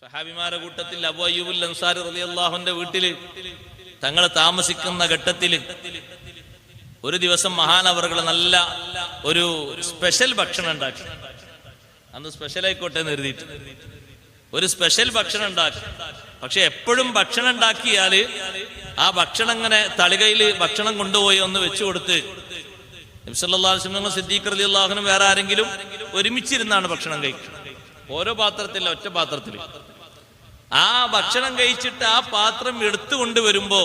സഹാബിമാരുടെ കൂട്ടത്തിൽ അബൂ അയ്യൂബുൽ അൻസാരി റളിയല്ലാഹു അൻഹുവിന്റെ വീട്ടില് തങ്ങൾ താമസിക്കുന്ന ഘട്ടത്തിൽ ഒരു ദിവസം മഹാനവറുകൾ നല്ല ഒരു സ്പെഷ്യൽ ഭക്ഷണം ഉണ്ടാക്കി. അന്ന് സ്പെഷ്യൽ ആയിക്കോട്ടെ എന്ന് കരുതിയിട്ട് ഒരു സ്പെഷ്യൽ ഭക്ഷണം ഉണ്ടാക്കി. പക്ഷെ എപ്പോഴും ഭക്ഷണം ഉണ്ടാക്കിയാല് ആ ഭക്ഷണം ഇങ്ങനെ തളികയിൽ ഭക്ഷണം കൊണ്ടുപോയി ഒന്ന് വെച്ചു കൊടുത്ത് നബി സല്ലല്ലാഹു അലൈഹി വസല്ലം സിദ്ദീഖ് റളിയല്ലാഹു അൻഹു വേറെ ആരെങ്കിലും ഒരുമിച്ചിരുന്നാണ് ഭക്ഷണം കഴിക്കുന്നത്. ഓരോ പാത്രത്തില്ല, ഒറ്റ പാത്രത്തിൽ. ആ ഭക്ഷണം കഴിച്ചിട്ട് ആ പാത്രം എടുത്തുകൊണ്ട് വരുമ്പോ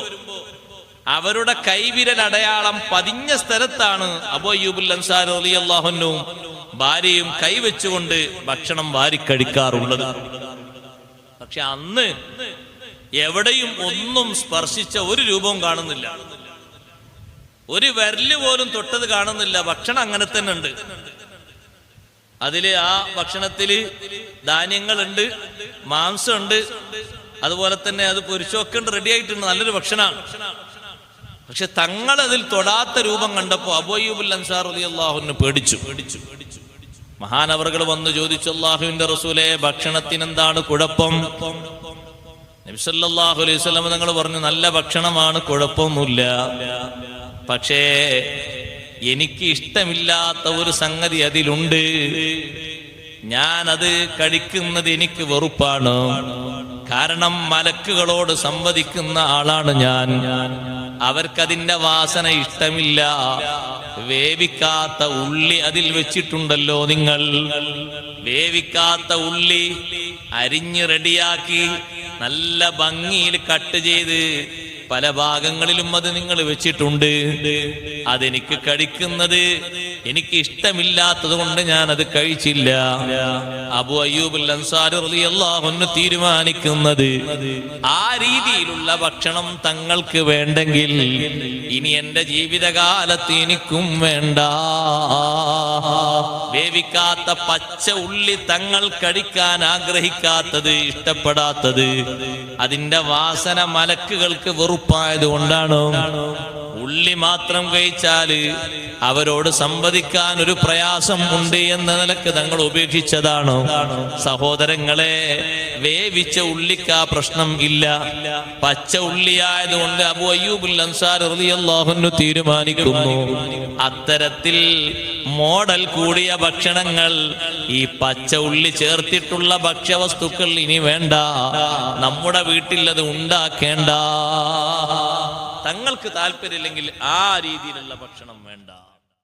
അവരുടെ കൈവിരൽ അടയാളം പതിഞ്ഞ സ്ഥലത്താണ് അബൂ അയ്യൂബുൽ അൻസാരി റളിയല്ലാഹു അൻഹുവും ഭാര്യയും കൈവച്ചുകൊണ്ട് ഭക്ഷണം വാരിക്കഴിക്കാറുള്ളത്. പക്ഷെ അന്ന് എവിടെയും ഒന്നും സ്പർശിച്ച ഒരു രൂപവും കാണുന്നില്ല, ഒരു വിരല് പോലും തൊട്ടത് കാണുന്നില്ല. ഭക്ഷണം അങ്ങനെ തന്നെ ഉണ്ട്. അതില് ആ ഭക്ഷണത്തില് ധാന്യങ്ങളുണ്ട്, മാംസമുണ്ട്, അതുപോലെ തന്നെ അത് പൊരിച്ചൊക്കെ ഉണ്ട്, റെഡി ആയിട്ടുണ്ട്, നല്ലൊരു ഭക്ഷണമാണ്. പക്ഷെ തങ്ങൾ അതിൽ തൊടാത്ത രൂപം കണ്ടപ്പോ അബൂ അയ്യൂബുൽ അൻസാരി റളിയല്ലാഹു അൻഹു പേടിച്ചു. മഹാനവറുകൾ വന്ന് ചോദിച്ചു, അല്ലാഹുവിന്റെ റസൂലേ, ഭക്ഷണത്തിന് എന്താണ് കുഴപ്പം? നബി സല്ലല്ലാഹു അലൈഹി വസല്ലം തങ്ങൾ പറഞ്ഞു, നല്ല ഭക്ഷണമാണ്, കുഴപ്പമൊന്നുമില്ല. പക്ഷേ എനിക്ക് ഇഷ്ടമില്ലാത്ത ഒരു സംഗതി അതിലുണ്ട്. ഞാനത് കഴിക്കുന്നത് എനിക്ക് വെറുപ്പാണ്. കാരണം മലക്കുകളോട് സംവദിക്കുന്ന ആളാണ് ഞാൻ. അവർക്കതിന്റെ വാസന ഇഷ്ടമില്ല. വേവിക്കാത്ത ഉള്ളി അതിൽ വെച്ചിട്ടുണ്ടല്ലോ നിങ്ങൾ. വേവിക്കാത്ത ഉള്ളി അരിഞ്ഞ് റെഡിയാക്കി നല്ല ഭംഗിയിൽ കട്ട് ചെയ്ത് പല ഭാഗങ്ങളിലും അത് നിങ്ങൾ വെച്ചിട്ടുണ്ട്. അതെനിക്ക് കഴിക്കുന്നത് എനിക്ക് ഇഷ്ടമില്ലാത്തത് കൊണ്ട് ഞാൻ അത് കഴിച്ചില്ല. അബൂ അയ്യൂബുൽ അൻസാരി റളിയല്ലാഹു അൻഹു തീരുമാനിക്കുന്നത്, ആ രീതിയിലുള്ള ഭക്ഷണം തങ്ങൾക്ക് വേണ്ടെങ്കിൽ ഇനി എന്റെ ജീവിതകാലത്ത് എനിക്കും വേണ്ട. വേവിക്കാത്ത പച്ച ഉള്ളി തങ്ങൾ കഴിക്കാൻ ആഗ്രഹിക്കാത്തത്, ഇഷ്ടപ്പെടാത്തത്, അതിന്റെ വാസന മലക്കുകൾക്ക് വെറുപ്പായത് കൊണ്ടാണ്. ഉള്ളി മാത്രം കഴിച്ചാല് അവരോട് സംവദിക്കാൻ ഒരു പ്രയാസം ഉണ്ട് എന്ന നിലക്ക് തങ്ങൾ ഉപേക്ഷിച്ചതാണ്. സഹോദരങ്ങളെ, വേവിച്ച ഉള്ളിക്ക് ആ പ്രശ്നം ഇല്ല. പച്ച ഉള്ളിയായതുകൊണ്ട് അബൂ അയ്യൂബുൽ അൻസാരി റളിയല്ലാഹു അൻഹു തീരുമാനിക്കുന്നു, അത്തരത്തിൽ മോഡൽ കൂടിയ ഭക്ഷണങ്ങൾ, ഈ പച്ച ഉള്ളി ചേർത്തിട്ടുള്ള ഭക്ഷ്യവസ്തുക്കൾ ഇനി വേണ്ട. നമ്മുടെ വീട്ടിൽ അത് ഉണ്ടാക്കേണ്ട. തങ്ങൾക്ക് താല്പര്യമില്ലെങ്കിൽ ആ രീതിയിലുള്ള ഭക്ഷണം വേണ്ട.